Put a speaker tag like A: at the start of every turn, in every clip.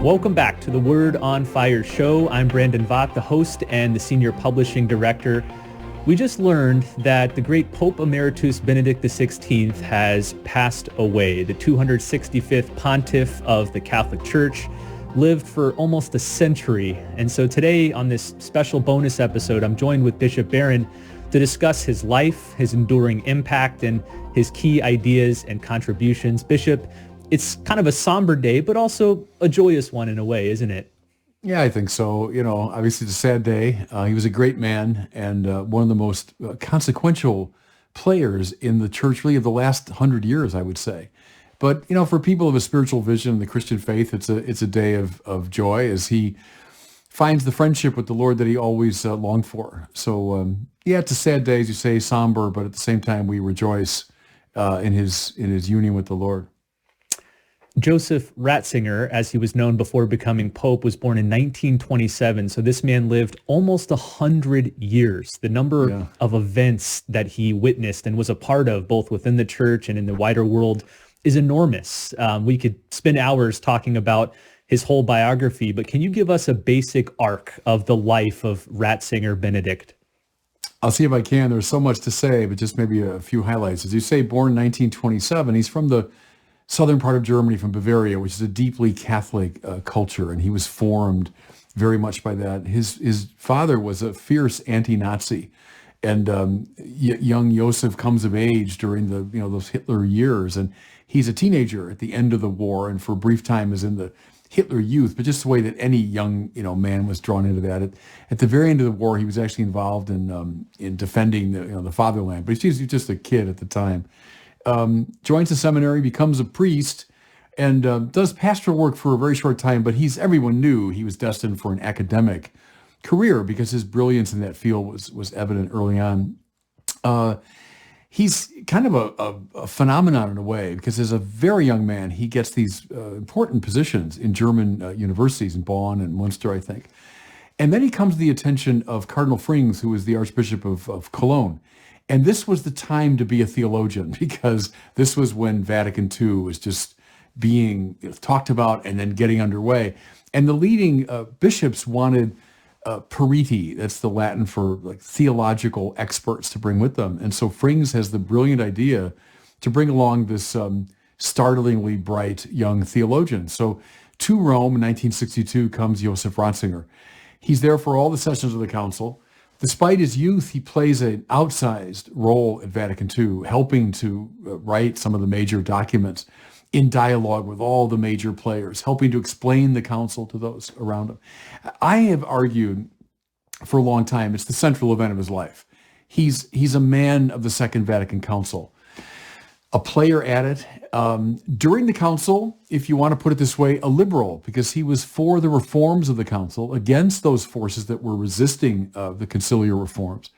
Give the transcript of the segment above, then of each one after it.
A: Welcome back to the Word on Fire show. I'm Brandon Vaught, the host and the senior publishing director. We just learned that the great Pope Emeritus Benedict XVI has passed away. The 265th pontiff of the Catholic Church lived for almost a century. And so today on this special bonus episode, I'm joined with Bishop Barron to discuss his life, his enduring impact, and his key ideas and contributions. Bishop, it's kind of a somber day, but also a joyous one in a way, isn't it?
B: Yeah, I think so. Obviously it's a sad day. He was a great man and one of the most consequential players in the church, really, of the last 100 years, I would say. But, for people of a spiritual vision in the Christian faith, it's a day of joy as he finds the friendship with the Lord that he always longed for. So, it's a sad day, as you say, somber, but at the same time, we rejoice in his union with the Lord.
A: Joseph Ratzinger, as he was known before becoming Pope, was born in 1927. So this man lived almost 100 years. The number of events that he witnessed and was a part of, both within the church and in the wider world, is enormous. We could spend hours talking about his whole biography, but can you give us a basic arc of the life of Ratzinger Benedict?
B: I'll see if I can. There's so much to say, but just maybe a few highlights. As you say, born in 1927, he's from the southern part of Germany, from Bavaria, which is a deeply Catholic culture, and he was formed very much by that. His father was a fierce anti-Nazi, and young Joseph comes of age during those Hitler years, and he's a teenager at the end of the war, and for a brief time is in the Hitler Youth, but just the way that any young man was drawn into that. At the very end of the war, he was actually involved in defending the fatherland, but he was just a kid at the time. Joins the seminary, becomes a priest, and does pastoral work for a very short time, but everyone knew he was destined for an academic career because his brilliance in that field was evident early on. He's kind of a phenomenon in a way, because as a very young man, he gets these important positions in German universities in Bonn and Munster, I think. And then he comes to the attention of Cardinal Frings, who was the Archbishop of Cologne. And this was the time to be a theologian, because this was when Vatican II was just being talked about and then getting underway. And the leading bishops wanted periti, that's the Latin for theological experts, to bring with them. And so Frings has the brilliant idea to bring along this startlingly bright young theologian. So to Rome in 1962 comes Joseph Ratzinger. He's there for all the sessions of the council. Despite his youth, he plays an outsized role at Vatican II, helping to write some of the major documents in dialogue with all the major players, helping to explain the council to those around him. I have argued for a long time it's the central event of his life. He's a man of the Second Vatican Council, a player at it. During the council, if you want to put it this way, a liberal, because he was for the reforms of the council, against those forces that were resisting the conciliar reforms.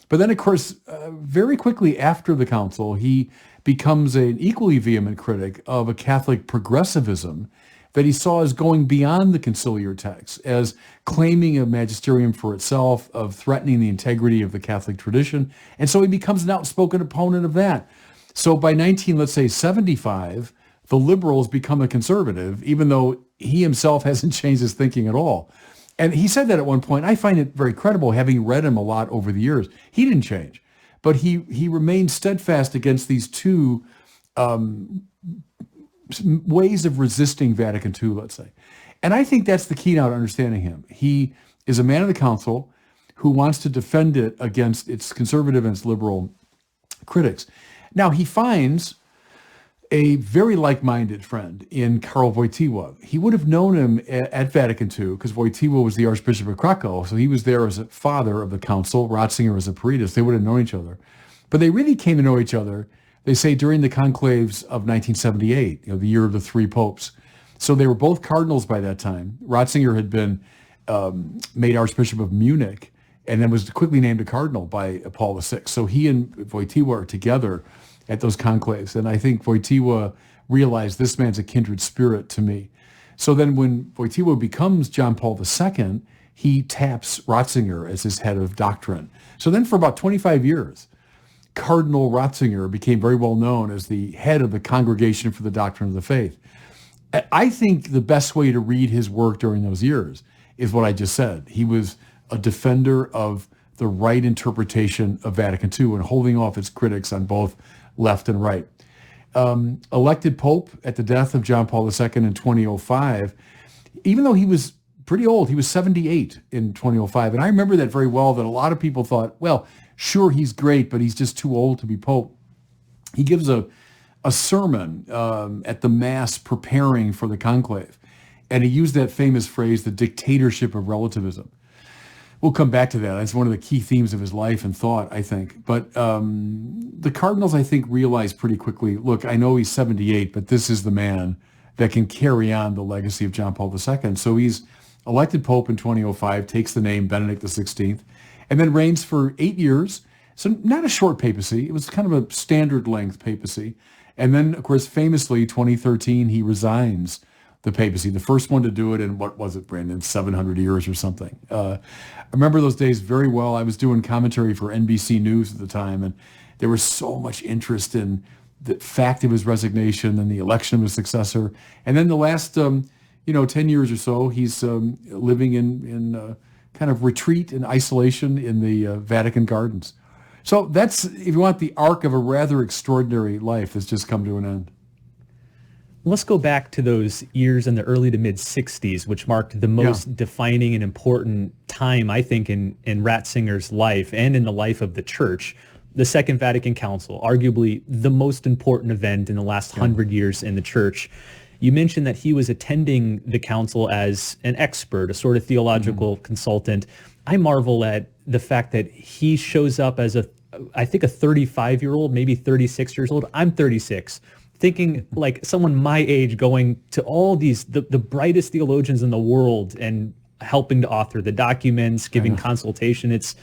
B: But then, of course, very quickly after the council, he becomes an equally vehement critic of a Catholic progressivism that he saw as going beyond the conciliar text, as claiming a magisterium for itself, of threatening the integrity of the Catholic tradition. And so he becomes an outspoken opponent of that. So by 1975, the liberals become a conservative, even though he himself hasn't changed his thinking at all. And he said that at one point. I find it very credible, having read him a lot over the years. He didn't change, but he remained steadfast against these two ways of resisting Vatican II, let's say. And I think that's the key now to understanding him. He is a man of the council who wants to defend it against its conservative and its liberal critics. Now, he finds a very like-minded friend in Karol Wojtyła. He would have known him at Vatican II, because Wojtyła was the Archbishop of Krakow, so he was there as a father of the council, Ratzinger as a peritus. They would have known each other. But they really came to know each other, they say, during the conclaves of 1978, the year of the three popes. So they were both cardinals by that time. Ratzinger had been made Archbishop of Munich, and then was quickly named a cardinal by Paul VI. So he and Wojtyła are together at those conclaves. And I think Wojtyła realized, this man's a kindred spirit to me. So then when Wojtyła becomes John Paul II, he taps Ratzinger as his head of doctrine. So then for about 25 years, Cardinal Ratzinger became very well known as the head of the Congregation for the Doctrine of the Faith. I think the best way to read his work during those years is what I just said. He was a defender of the right interpretation of Vatican II and holding off its critics on both left and right. Elected Pope at the death of John Paul II in 2005, even though he was pretty old, he was 78 in 2005. And I remember that very well, that a lot of people thought, well, sure, he's great, but he's just too old to be Pope. He gives a sermon at the Mass preparing for the conclave. And he used that famous phrase, the dictatorship of relativism. We'll come back to that. That's one of the key themes of his life and thought, I think. But the cardinals, I think, realized pretty quickly, look, I know he's 78, but this is the man that can carry on the legacy of John Paul II. So he's elected Pope in 2005, takes the name Benedict XVI, and then reigns for 8 years. So not a short papacy. It was kind of a standard length papacy. And then, of course, famously, 2013, he resigns the papacy, the first one to do it in, what was it, Brandon, 700 years or something. I remember those days very well. I was doing commentary for NBC News at the time, and there was so much interest in the fact of his resignation and the election of his successor. And then the last, 10 years or so, he's living in kind of retreat and isolation in the Vatican gardens. So that's, if you want, the arc of a rather extraordinary life that's just come to an end.
A: Let's go back to those years in the early to mid 60s, which marked the most defining and important time, I think, in Ratzinger's life and in the life of the church. The Second Vatican Council, arguably the most important event in the last 100 years in the church. You mentioned that he was attending the council as an expert, a sort of theological consultant. I marvel at the fact that he shows up as I think a 35-year-old, maybe 36 years old. I'm 36. Thinking like someone my age, going to all these, the brightest theologians in the world and helping to author the documents, giving consultation. It's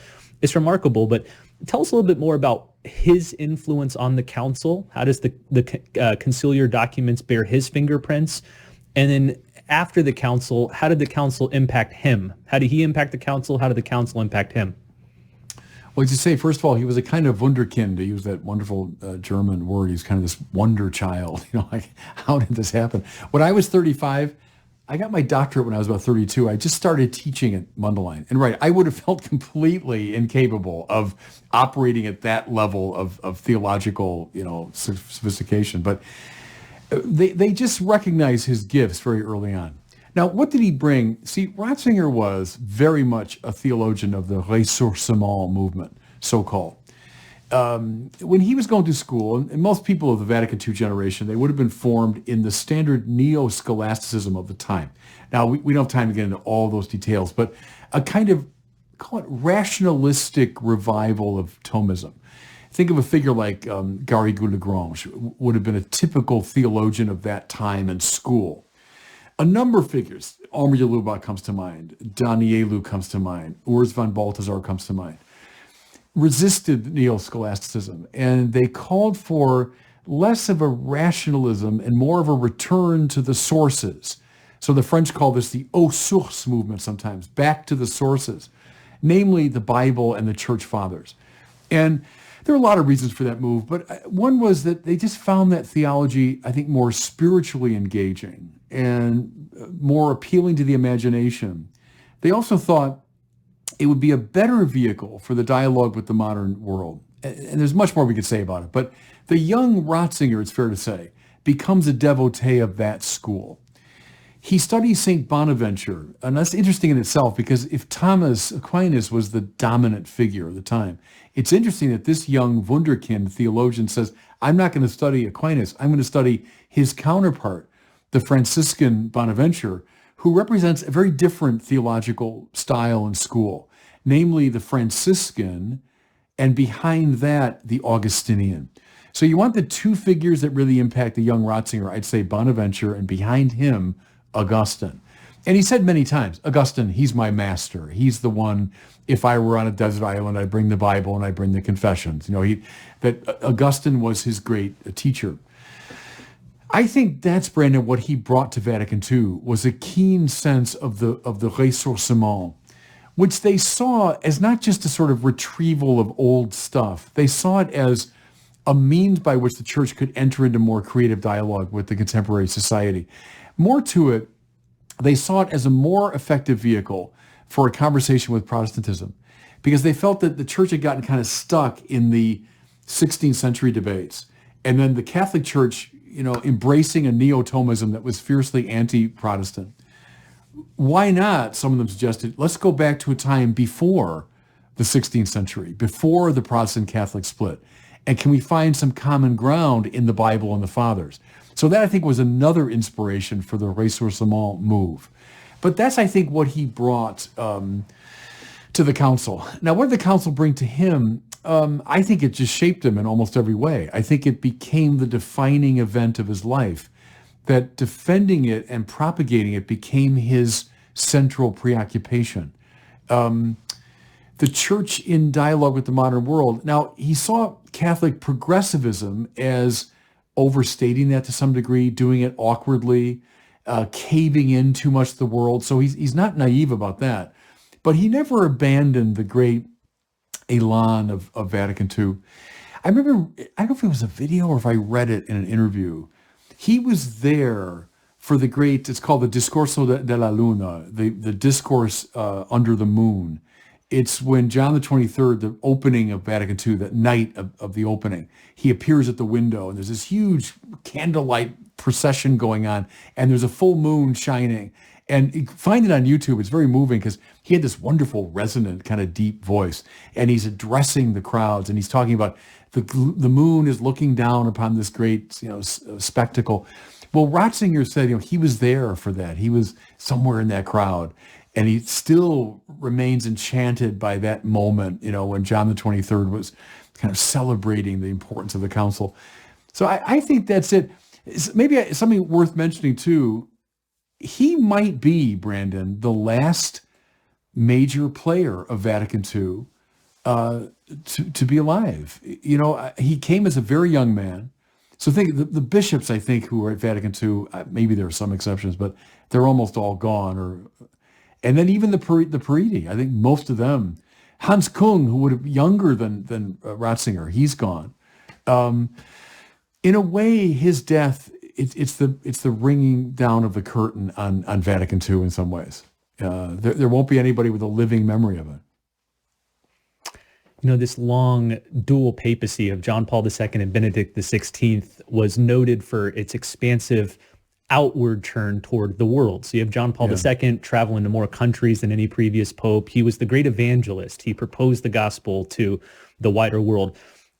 A: remarkable. But tell us a little bit more about his influence on the council. How does the conciliar documents bear his fingerprints? And then after the council, how did the council impact him? How did he impact the council? How did the council impact him?
B: Well, to say, first of all, he was a kind of wunderkind, to use that wonderful German word. He's kind of this wonder child. Like, how did this happen? When I was 35, I got my doctorate when I was about 32. I just started teaching at Mundelein. And I would have felt completely incapable of operating at that level of theological, sophistication. But they just recognized his gifts very early on. Now, what did he bring? See, Ratzinger was very much a theologian of the Ressourcement movement, so-called. When he was going to school, and most people of the Vatican II generation, they would have been formed in the standard neo-scholasticism of the time. Now, we don't have time to get into all those details, but a kind of, call it rationalistic revival of Thomism. Think of a figure like Garrigou-Lagrange, would have been a typical theologian of that time and school. A number of figures, Omer Yalubach comes to mind, Danielu comes to mind, Urs von Balthasar comes to mind, resisted neo-scholasticism, and they called for less of a rationalism and more of a return to the sources. So the French call this the aux sources movement sometimes, back to the sources, namely the Bible and the Church Fathers. And there are a lot of reasons for that move, but one was that they just found that theology, I think, more spiritually engaging and more appealing to the imagination. They also thought it would be a better vehicle for the dialogue with the modern world. And there's much more we could say about it, but the young Ratzinger, it's fair to say, becomes a devotee of that school. He studies St. Bonaventure, and that's interesting in itself, because if Thomas Aquinas was the dominant figure of the time, it's interesting that this young wunderkind theologian says, I'm not going to study Aquinas, I'm going to study his counterpart, the Franciscan Bonaventure, who represents a very different theological style and school, namely the Franciscan, and behind that, the Augustinian. So you want the two figures that really impact the young Ratzinger, I'd say Bonaventure, and behind him, Augustine. And he said many times, Augustine, he's my master. He's the one, if I were on a desert island, I'd bring the Bible and I'd bring the Confessions. That Augustine was his great teacher. I think that's, Brandon, what he brought to Vatican II was a keen sense of the ressourcement, which they saw as not just a sort of retrieval of old stuff. They saw it as a means by which the church could enter into more creative dialogue with the contemporary society. More to it, they saw it as a more effective vehicle for a conversation with Protestantism because they felt that the church had gotten kind of stuck in the 16th century debates. And then the Catholic Church, embracing a neo-Thomism that was fiercely anti-Protestant. Why not, some of them suggested, let's go back to a time before the 16th century, before the Protestant Catholic split. And can we find some common ground in the Bible and the Fathers? So that, I think, was another inspiration for the Ressourcement move. But that's, I think, what he brought to the council. Now, what did the council bring to him? I think it just shaped him in almost every way. I think it became the defining event of his life, that defending it and propagating it became his central preoccupation. The church in dialogue with the modern world. Now, he saw Catholic progressivism as overstating that to some degree, doing it awkwardly, caving in too much to the world. So he's not naive about that. But he never abandoned the great elan of Vatican II. I remember, I don't know if it was a video or if I read it in an interview. He was there for the great, it's called the Discorso della Luna, the discourse under the moon. It's when John the 23rd, the opening of Vatican II, that night of the opening, he appears at the window and there's this huge candlelight procession going on and there's a full moon shining. And you find it on YouTube. It's very moving because he had this wonderful, resonant, kind of deep voice. And he's addressing the crowds and he's talking about the moon is looking down upon this great, spectacle. Well, Ratzinger said, he was there for that. He was somewhere in that crowd. And he still remains enchanted by that moment, when John the 23rd was kind of celebrating the importance of the council. So I think that's it. Maybe something worth mentioning, too. He might be, Brandon, the last major player of Vatican II to be alive. He came as a very young man. So think the bishops, I think, who were at Vatican II, maybe there are some exceptions, but they're almost all gone. And then even the Paridi, I think most of them. Hans Kung, who would have younger than Ratzinger, he's gone. In a way, his death, it's the ringing down of the curtain on Vatican II in some ways. There won't be anybody with a living memory of it.
A: This long dual papacy of John Paul II and Benedict XVI was noted for its expansive outward turn toward the world. So you have John Paul II traveling to more countries than any previous pope. He was the great evangelist. He proposed the gospel to the wider world.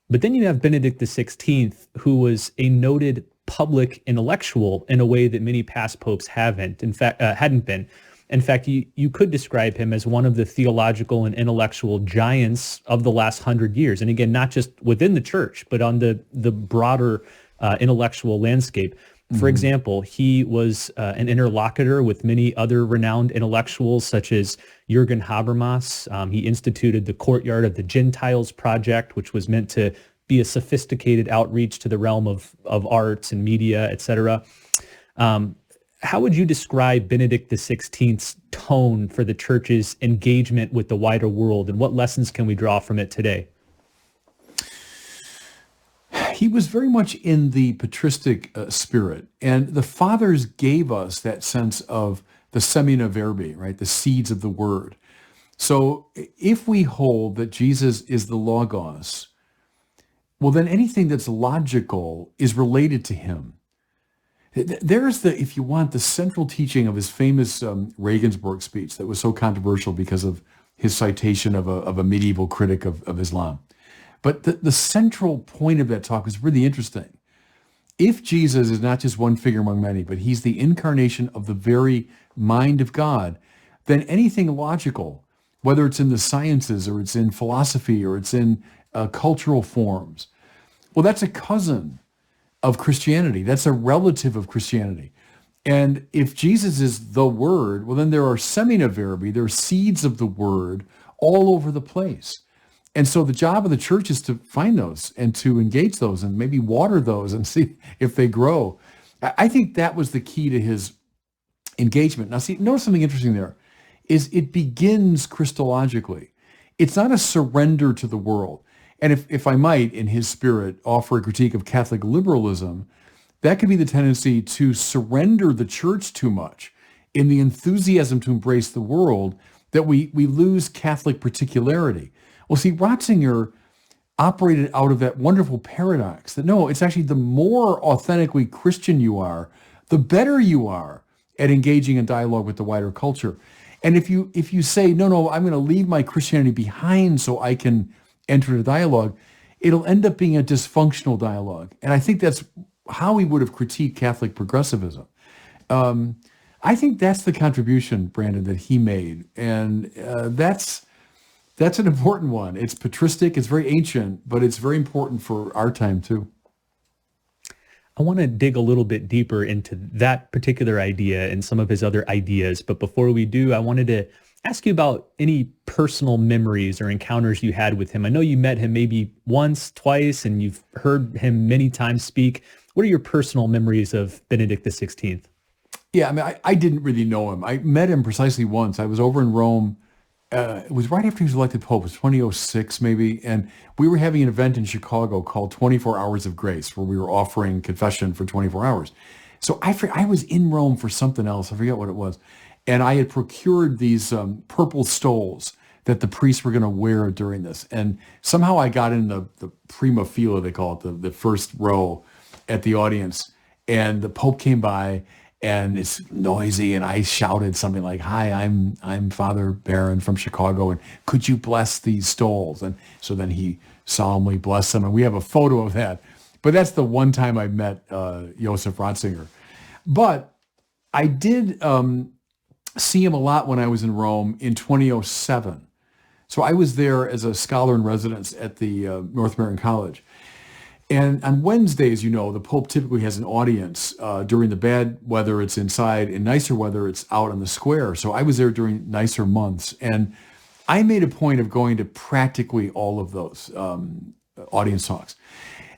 A: But then you have Benedict XVI, who was a noted public intellectual in a way that many past popes hadn't been. In fact, you could describe him as one of the theological and intellectual giants of the last 100 years. And again, not just within the church, but on the broader intellectual landscape. For example, he was an interlocutor with many other renowned intellectuals, such as Jürgen Habermas. He instituted the Courtyard of the Gentiles project, which was meant to be a sophisticated outreach to the realm of arts and media, etc. How would you describe Benedict XVI's tone for the church's engagement with the wider world, and what lessons can we draw from it today?
B: He was very much in the patristic spirit, and the fathers gave us that sense of the semina verbi, right? The seeds of the word. So if we hold that Jesus is the Logos, well, then anything that's logical is related to him. There's if you want, the central teaching of his famous Regensburg speech that was so controversial because of his citation of a medieval critic of Islam. But the central point of that talk is really interesting. If Jesus is not just one figure among many, but he's the incarnation of the very mind of God, then anything logical, whether it's in the sciences or it's in philosophy or it's in cultural forms, well, that's a cousin of Christianity. That's a relative of Christianity. And if Jesus is the Word, well, then there are semina verbi, there are seeds of the Word all over the place. And so the job of the church is to find those and to engage those and maybe water those and see if they grow. I think that was the key to his engagement. Now, see, notice something interesting there is it begins Christologically. It's not a surrender to the world. And if I might, in his spirit, offer a critique of Catholic liberalism, that could be the tendency to surrender the church too much in the enthusiasm to embrace the world that we lose Catholic particularity. Well, see, Ratzinger operated out of that wonderful paradox that no, it's actually the more authentically Christian you are, the better you are at engaging in dialogue with the wider culture. And if you say, no, I'm going to leave my Christianity behind so I can enter the dialogue, it'll end up being a dysfunctional dialogue. And I think that's how we would have critiqued Catholic progressivism. I think that's the contribution, Brandon, that he made. And that's an important one. It's patristic, it's very ancient, but it's very important for our time too.
A: I want to dig a little bit deeper into that particular idea and some of his other ideas. But before we do, I wanted to ask you about any personal memories or encounters you had with him. I know you met him maybe once, twice, and you've heard him many times speak. What are your personal memories of Benedict XVI?
B: Yeah, I mean, I didn't really know him. I met him precisely once. I was over in Rome. It was right after he was elected Pope. It was 2006 maybe. And we were having an event in Chicago called 24 Hours of Grace, where we were offering confession for 24 hours. So I was in Rome for something else. I forget what it was. And I had procured these purple stoles that the priests were going to wear during this. And somehow I got in the prima fila, they call it, the first row at the audience. And the Pope came by, and it's noisy, and I shouted something like, "Hi, I'm Father Barron from Chicago, and could you bless these stoles?" And so then he solemnly blessed them, and we have a photo of that. But that's the one time I met Josef Ratzinger. But I did see him a lot when I was in Rome in 2007. So I was there as a scholar in residence at the North American College. And on Wednesdays, you know, the Pope typically has an audience. During the bad weather, it's inside. In nicer weather, it's out on the square. So I was there during nicer months. And I made a point of going to practically all of those audience talks.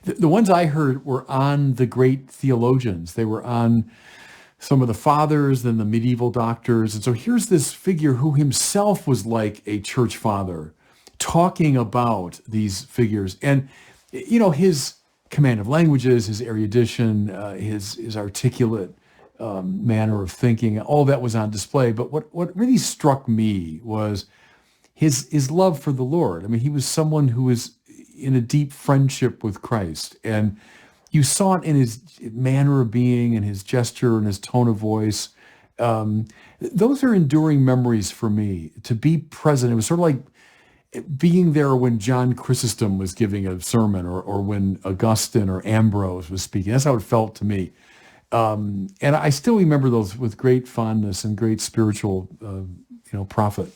B: The ones I heard were on the great theologians. They were on some of the fathers, then the medieval doctors. And so here's this figure who himself was like a church father, talking about these figures. And, you know, his command of languages, his erudition, his articulate manner of thinking, all that was on display. But what really struck me was his love for the Lord. I mean, he was someone who was in a deep friendship with Christ. And you saw it in his manner of being and his gesture and his tone of voice. Those are enduring memories for me. To be present, it was sort of like being there when John Chrysostom was giving a sermon, or when Augustine or Ambrose was speaking. That's how it felt to me. And I still remember those with great fondness and great spiritual, profit.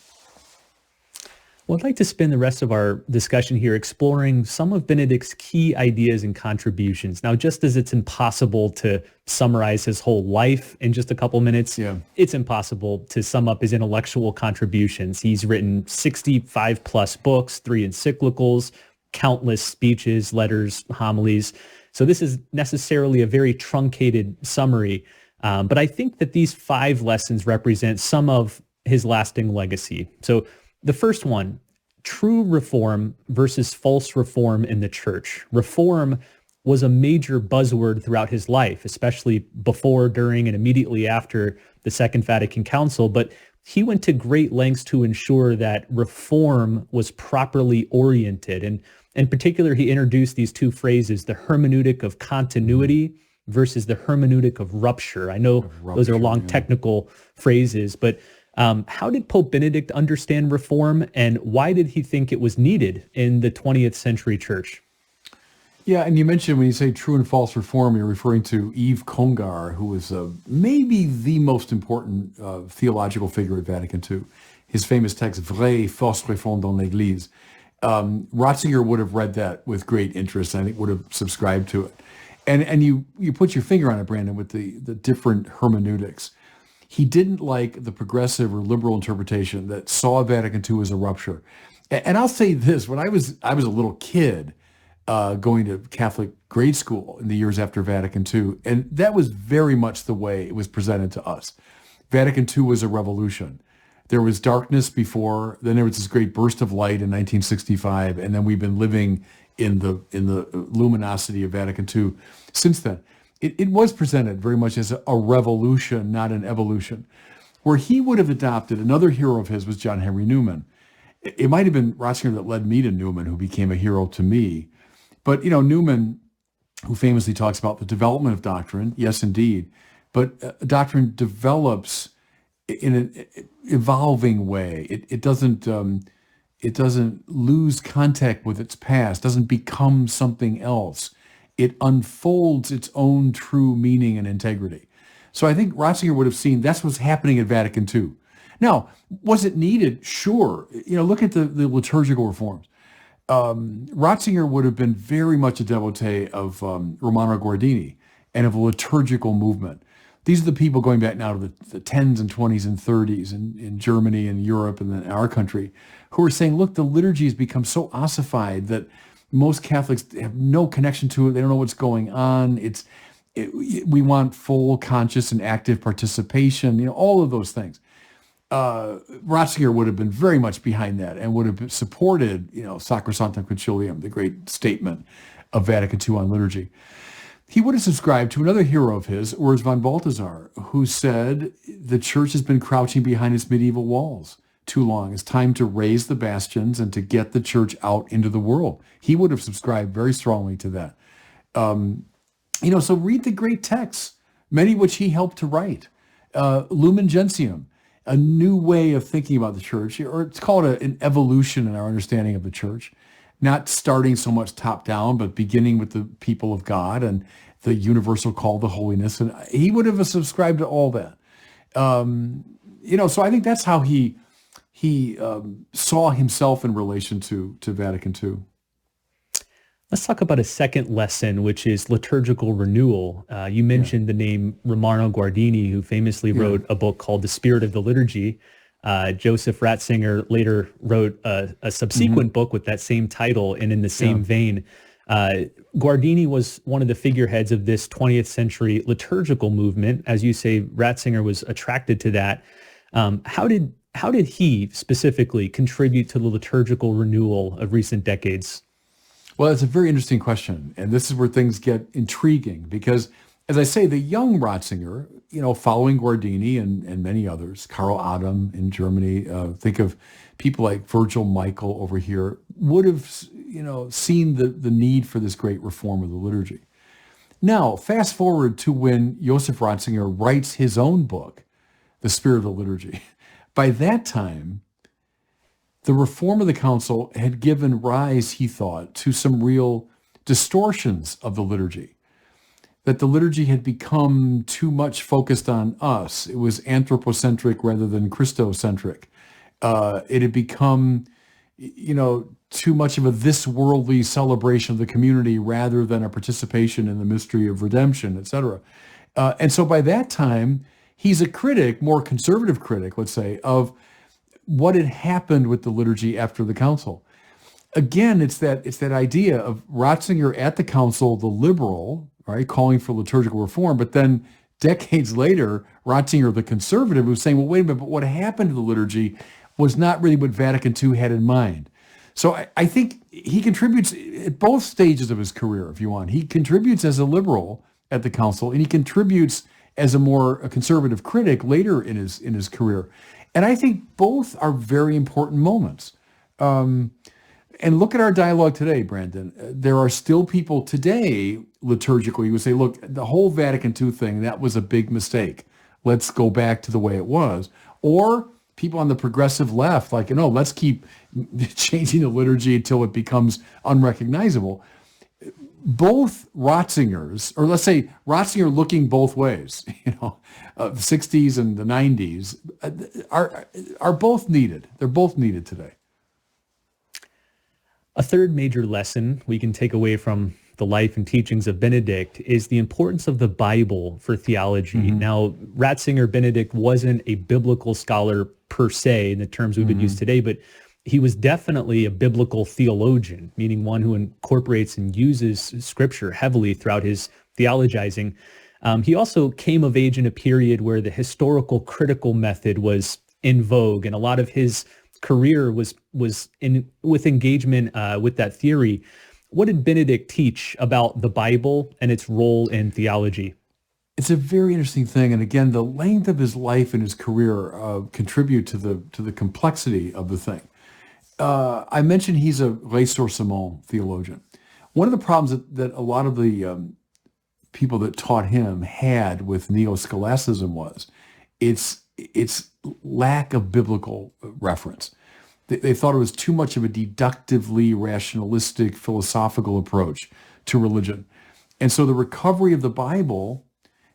A: Well, I'd like to spend the rest of our discussion here exploring some of Benedict's key ideas and contributions. Now, just as it's impossible to summarize his whole life in just a couple minutes, it's impossible to sum up his intellectual contributions. He's written 65 plus books, 3 encyclicals, countless speeches, letters, homilies. So this is necessarily a very truncated summary. But I think that these 5 lessons represent some of his lasting legacy. So the first one, true reform versus false reform in the church. Reform was a major buzzword throughout his life, especially before, during, and immediately after the Second Vatican Council. But he went to great lengths to ensure that reform was properly oriented. And in particular, he introduced these 2 phrases, the hermeneutic of continuity versus the hermeneutic of rupture. I know those are long technical phrases, but how did Pope Benedict understand reform, and why did he think it was needed in the 20th century church?
B: Yeah, and you mentioned when you say true and false reform, you're referring to Yves Congar, who was maybe the most important theological figure at Vatican II. His famous text, Vraie et fausse réforme dans l'Église. Ratzinger would have read that with great interest, and I think would have subscribed to it. And you put your finger on it, Brandon, with the different hermeneutics. He didn't like the progressive or liberal interpretation that saw Vatican II as a rupture. And I'll say this, when I was a little kid going to Catholic grade school in the years after Vatican II, and that was very much the way it was presented to us. Vatican II was a revolution. There was darkness before, then there was this great burst of light in 1965, and then we've been living in the luminosity of Vatican II since then. it was presented very much as a revolution, not an evolution. Where he would have adopted, another hero of his was John Henry Newman. It might have been Ratzinger that led me to Newman, who became a hero to me. But, Newman, who famously talks about the development of doctrine, yes, indeed, but doctrine develops in an evolving way. It doesn't lose contact with its past, doesn't become something else. It unfolds its own true meaning and integrity. So I think Ratzinger would have seen that's what's happening at Vatican II. Now, was it needed? Sure. Look at the liturgical reforms. Ratzinger would have been very much a devotee of Romano Guardini and of a liturgical movement. These are the people going back now to the 10s and 20s and 30s in Germany and Europe and then our country, who are saying, look, the liturgy has become so ossified that most Catholics have no connection to it. They don't know what's going on. We want full, conscious, and active participation, all of those things. Ratzinger would have been very much behind that and would have supported, Sacrosanctum Concilium, the great statement of Vatican II on liturgy. He would have subscribed to another hero of his, Urs von Balthasar, who said the church has been crouching behind its medieval walls too long. It's time to raise the bastions and to get the church out into the world. He would have subscribed very strongly to that. So read the great texts, many which he helped to write. Lumen Gentium, a new way of thinking about the church, or it's called an evolution in our understanding of the church, not starting so much top down, but beginning with the people of God and the universal call to holiness. And he would have subscribed to all that. So I think that's how he saw himself in relation to Vatican II.
A: Let's talk about a second lesson, which is liturgical renewal. You mentioned the name Romano Guardini, who famously wrote a book called The Spirit of the Liturgy. Joseph Ratzinger later wrote a subsequent book with that same title and in the same vein. Guardini was one of the figureheads of this 20th century liturgical movement. As you say, Ratzinger was attracted to that. How did he specifically contribute to the liturgical renewal of recent decades?
B: Well, it's a very interesting question. And this is where things get intriguing because, as I say, the young Ratzinger, following Guardini and many others, Karl Adam in Germany, think of people like Virgil Michael over here, would have, seen the need for this great reform of the liturgy. Now, fast forward to when Joseph Ratzinger writes his own book, The Spirit of the Liturgy. By that time, the reform of the council had given rise, he thought, to some real distortions of the liturgy. That the liturgy had become too much focused on us. It was anthropocentric rather than Christocentric. It had become, too much of a this-worldly celebration of the community rather than a participation in the mystery of redemption, etc. And so by that time, he's a critic, more conservative critic, let's say, of what had happened with the liturgy after the council. Again, it's that idea of Ratzinger at the council, the liberal, right, calling for liturgical reform, but then decades later, Ratzinger, the conservative, was saying, well, wait a minute, but what happened to the liturgy was not really what Vatican II had in mind. So I think he contributes at both stages of his career, if you want. He contributes as a liberal at the council, and he contributes as a more conservative critic later in his career. And I think both are very important moments. And look at our dialogue today, Brandon. There are still people today, liturgically, who say, look, the whole Vatican II thing, that was a big mistake. Let's go back to the way it was. Or people on the progressive left, like, let's keep changing the liturgy until it becomes unrecognizable. Both Ratzingers, or let's say Ratzinger looking both ways, the 60s and the 90s, are both needed. They're both needed today.
A: A third major lesson we can take away from the life and teachings of Benedict is the importance of the Bible for theology. Mm-hmm. Now, Ratzinger Benedict wasn't a biblical scholar per se in the terms we would use today, but he was definitely a biblical theologian, meaning one who incorporates and uses scripture heavily throughout his theologizing. He also came of age in a period where the historical critical method was in vogue, and a lot of his career was with engagement with that theory. what did Benedict teach about the Bible and its role in theology?
B: It's a very interesting thing, and again, the length of his life and his career contribute to the complexity of the thing. I mentioned he's a ressourcement theologian. One of the problems that a lot of the people that taught him had with neo-scholasticism was its lack of biblical reference. They thought it was too much of a deductively rationalistic philosophical approach to religion. And so the recovery of the Bible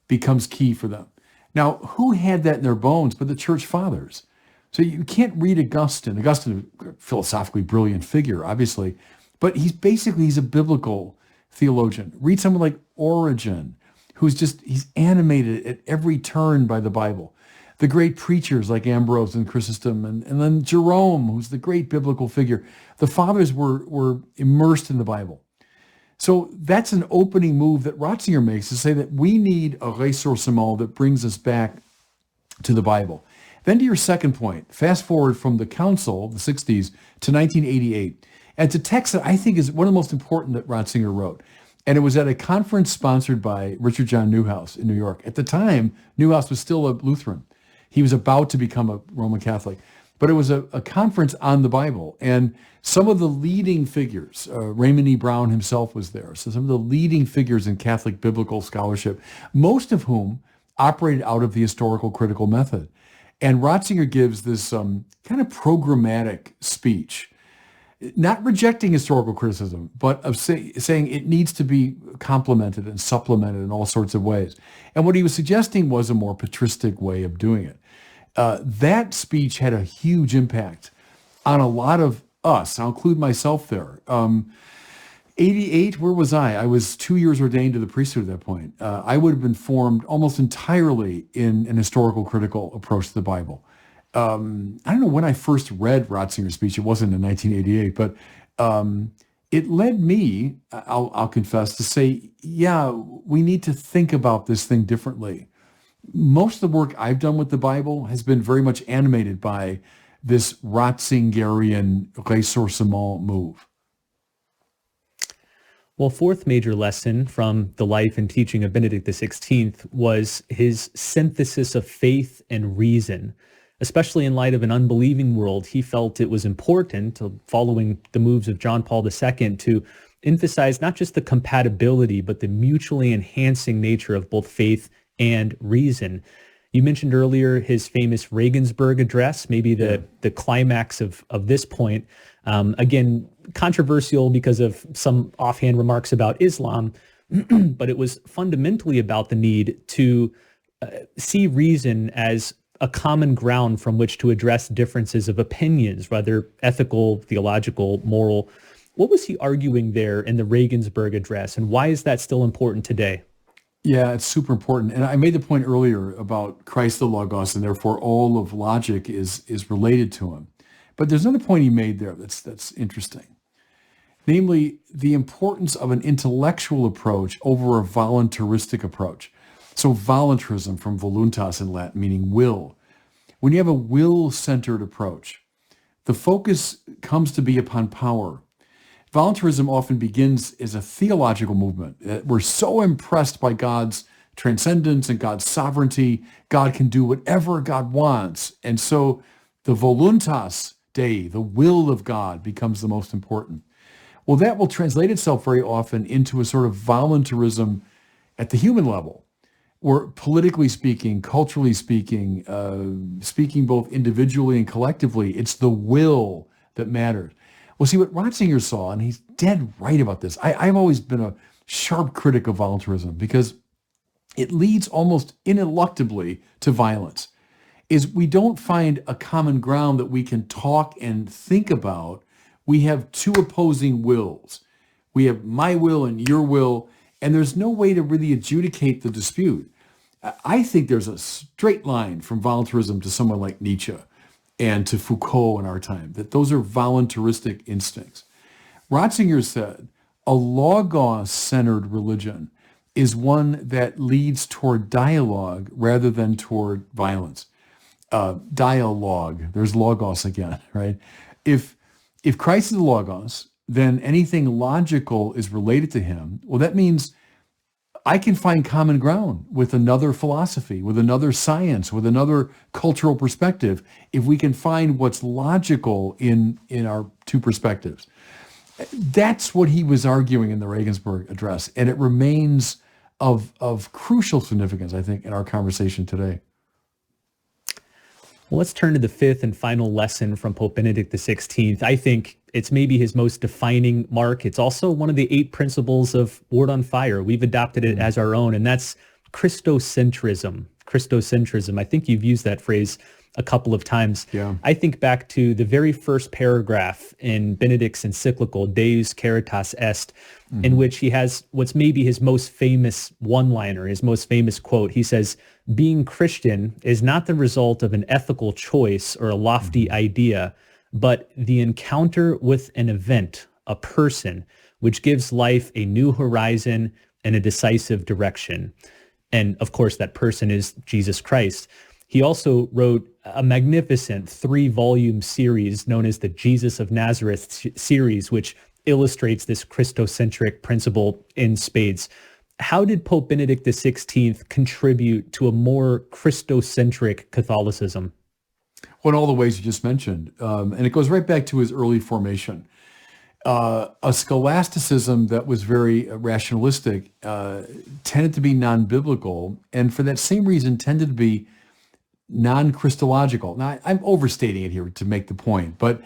B: becomes key for them. Now, who had that in their bones but the church fathers? So you can't read Augustine. Augustine, a philosophically brilliant figure, obviously, but he's a biblical theologian. Read someone like Origen, he's animated at every turn by the Bible. The great preachers like Ambrose and Chrysostom, and then Jerome, who's the great biblical figure. The fathers were immersed in the Bible. So that's an opening move that Ratzinger makes, to say that we need a ressourcement that brings us back to the Bible. Then to your second point, fast forward from the Council, the 60s, to 1988. And it's a text that I think is one of the most important that Ratzinger wrote. And it was at a conference sponsored by Richard John Neuhaus in New York. At the time, Neuhaus was still a Lutheran. He was about to become a Roman Catholic. But it was a conference on the Bible. And some of the leading figures, Raymond E. Brown himself was there. So some of the leading figures in Catholic biblical scholarship, most of whom operated out of the historical critical method. And Ratzinger gives this kind of programmatic speech, not rejecting historical criticism, but of saying it needs to be complemented and supplemented in all sorts of ways. And what he was suggesting was a more patristic way of doing it. That speech had a huge impact on a lot of us. I'll include myself there. 88, where was I? I was 2 years ordained to the priesthood at that point. I would have been formed almost entirely in an historical critical approach to the Bible. I don't know when I first read Ratzinger's speech. It wasn't in 1988, but it led me, I'll confess, to say, yeah, we need to think about this thing differently. Most of the work I've done with the Bible has been very much animated by this Ratzingerian ressourcement move.
A: Well, fourth major lesson from the life and teaching of Benedict XVI was his synthesis of faith and reason. Especially in light of an unbelieving world, he felt it was important, following the moves of John Paul II, to emphasize not just the compatibility, but the mutually enhancing nature of both faith and reason. You mentioned earlier his famous Regensburg address, maybe the climax of this point. Again, controversial because of some offhand remarks about Islam, but it was fundamentally about the need to see reason as a common ground from which to address differences of opinions, whether ethical, theological, moral. What was he arguing there in the Regensburg address, and why is that still important today?
B: Yeah, it's super important. And I made the point earlier about Christ the Logos, and therefore all of logic is related to him. But there's another point he made there that's interesting. Namely, the importance of an intellectual approach over a voluntaristic approach. So voluntarism, from voluntas in Latin, meaning will. When you have a will-centered approach, the focus comes to be upon power. Voluntarism often begins as a theological movement. We're so impressed by God's transcendence and God's sovereignty. God can do whatever God wants. And so the voluntas Dei, the will of God, becomes the most important. Well, that will translate itself very often into a sort of voluntarism at the human level, where politically speaking, culturally speaking, speaking both individually and collectively, it's the will that matters. Well, see, what Ratzinger saw, and he's dead right about this, I've always been a sharp critic of voluntarism because it leads almost ineluctably to violence, is we don't find a common ground that we can talk and think about. We have two opposing wills. We have my will and your will, and there's no way to really adjudicate the dispute. I think there's a straight line from voluntarism to someone like Nietzsche and to Foucault in our time, that those are voluntaristic instincts. Ratzinger said, a logos-centered religion is one that leads toward dialogue rather than toward violence. Dialogue, there's logos again, right? If Christ is the logos then anything logical is related to him. Well, that means I can find common ground with another philosophy, with another science, with another cultural perspective, if we can find what's logical in our two perspectives. That's what he was arguing in the Regensburg Address, and it remains of crucial significance, I think, in our conversation today.
A: Well, let's turn to the fifth and final lesson from Pope Benedict XVI. I think it's maybe his most defining mark. It's also one of the 8 principles of Word on Fire. We've adopted it as our own, and that's Christocentrism. Christocentrism. I think you've used that phrase a couple of times.
B: Yeah.
A: I think back to the very first paragraph in Benedict's encyclical, Deus Caritas Est, in which he has what's maybe his most famous one-liner, his most famous quote. He says, "Being Christian is not the result of an ethical choice or a lofty idea, but the encounter with an event, a person, which gives life a new horizon and a decisive direction." And of course, that person is Jesus Christ. He also wrote a magnificent 3-volume series known as the Jesus of Nazareth series, which illustrates this Christocentric principle in spades. How did Pope Benedict XVI contribute to a more Christocentric Catholicism?
B: Well, in all the ways you just mentioned. And it goes right back to his early formation. A scholasticism that was very rationalistic tended to be non-biblical, and for that same reason tended to be non-Christological. Now, I'm overstating it here to make the point, but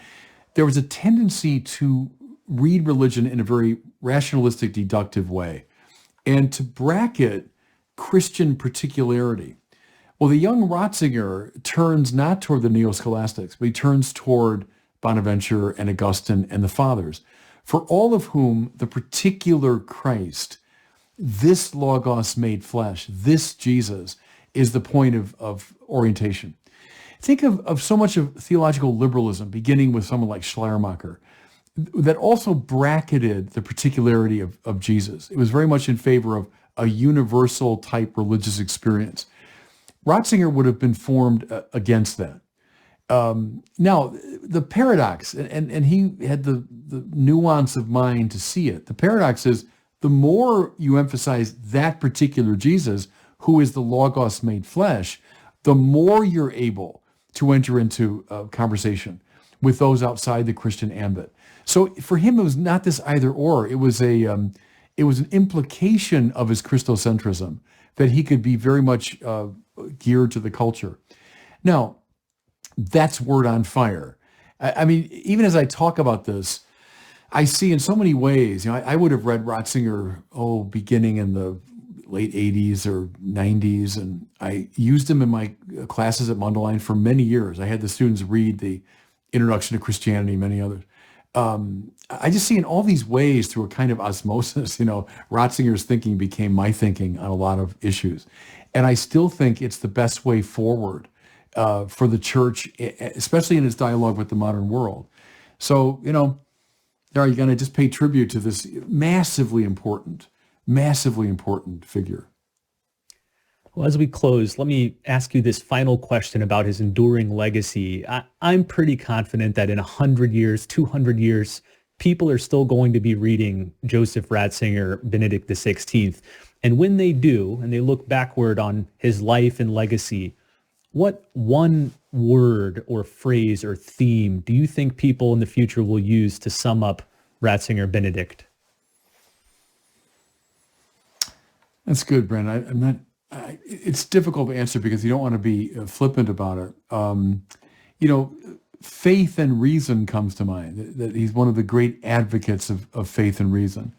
B: there was a tendency to read religion in a very rationalistic, deductive way, and to bracket Christian particularity. Well, the young Ratzinger turns not toward the neo-scholastics, but he turns toward Bonaventure and Augustine and the Fathers, for all of whom the particular Christ, this Logos made flesh, this Jesus, is the point of orientation. Think of so much of theological liberalism, beginning with someone like Schleiermacher, that also bracketed the particularity of Jesus. It was very much in favor of a universal type religious experience. Ratzinger would have been formed against that. Now, the paradox, and he had the nuance of mind to see it. The paradox is the more you emphasize that particular Jesus, who is the Logos made flesh, the more you're able to enter into a conversation with those outside the Christian ambit. So for him, it was not this either or. It was an implication of his Christocentrism that he could be very much geared to the culture. Now, that's Word on Fire. I mean, even as I talk about this, I see in so many ways, I would have read Ratzinger, beginning in the late 80s or 90s, and I used him in my classes at Mundelein for many years. I had the students read the Introduction to Christianity, many others. I just see in all these ways, through a kind of osmosis, Ratzinger's thinking became my thinking on a lot of issues. And I still think it's the best way forward for the church, especially in its dialogue with the modern world. So, are you going to just pay tribute to this massively important figure?
A: Well, as we close, let me ask you this final question about his enduring legacy. I'm pretty confident that in 100 years, 200 years, people are still going to be reading Joseph Ratzinger, Benedict XVI. And when they do, and they look backward on his life and legacy, what one word or phrase or theme do you think people in the future will use to sum up Ratzinger Benedict?
B: That's good, Brent. It's difficult to answer because you don't want to be flippant about it. Faith and reason comes to mind, that he's one of the great advocates of faith and reason.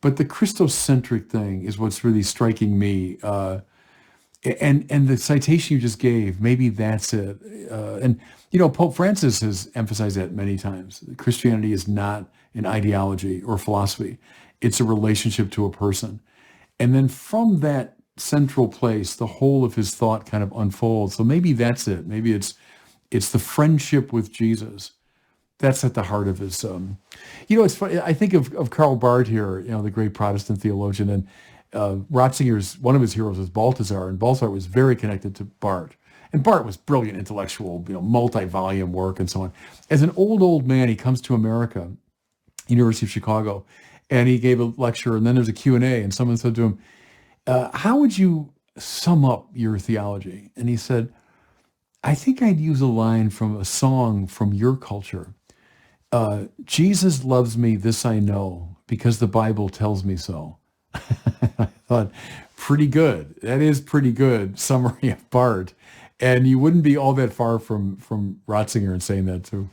B: But the Christocentric thing is what's really striking me. And the citation you just gave, maybe that's it. Pope Francis has emphasized that many times. Christianity is not an ideology or philosophy. It's a relationship to a person. And then from that central place, the whole of his thought kind of unfolds. So maybe that's it. Maybe it's the friendship with Jesus. That's at the heart of his. It's funny. I think of Karl Barth here, the great Protestant theologian, and Ratzinger's, one of his heroes was Balthasar, and Balthasar was very connected to Barth. And Barth was brilliant intellectual, multi-volume work and so on. As an old man, he comes to America, University of Chicago, and he gave a lecture, and then there's a Q&A, and someone said to him, how would you sum up your theology? And he said, I think I'd use a line from a song from your culture. Jesus loves me, this I know, because the Bible tells me so. I thought, pretty good. That is pretty good summary of Barth. And you wouldn't be all that far from Ratzinger in saying that too.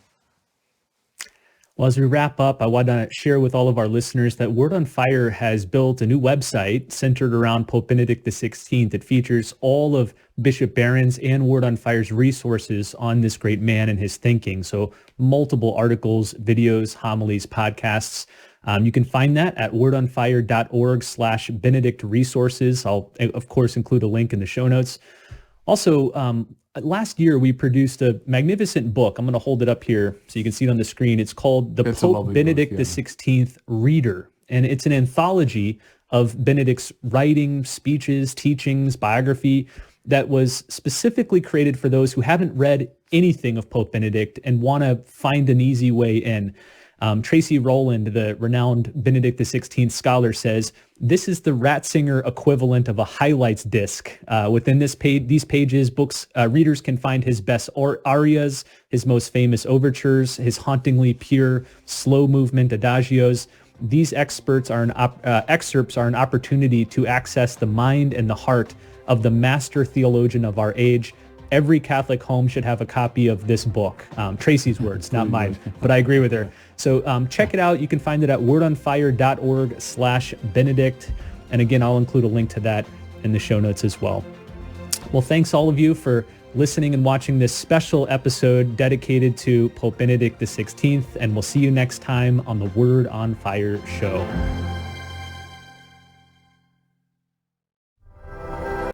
A: Well, as we wrap up, I want to share with all of our listeners that Word on Fire has built a new website centered around Pope Benedict XVI that features all of Bishop Barron's and Word on Fire's resources on this great man and his thinking. So multiple articles, videos, homilies, podcasts. You can find that at wordonfire.org/Benedict resources. I'll, of course, include a link in the show notes. Also, last year, we produced a magnificent book. I'm going to hold it up here so you can see it on the screen. It's called The Pope Benedict XVI Reader, and it's an anthology of Benedict's writing, speeches, teachings, biography that was specifically created for those who haven't read anything of Pope Benedict and want to find an easy way in. Tracy Rowland, the renowned Benedict XVI scholar, says, this is the Ratzinger equivalent of a highlights disc. Within these pages, readers can find his best arias, his most famous overtures, his hauntingly pure, slow movement adagios. These excerpts are an opportunity to access the mind and the heart of the master theologian of our age. Every Catholic home should have a copy of this book. Tracy's words, not mine, but I agree with her. So check it out. You can find it at wordonfire.org/Benedict. And again, I'll include a link to that in the show notes as well. Well, thanks all of you for listening and watching this special episode dedicated to Pope Benedict XVI. And we'll see you next time on the Word on Fire show.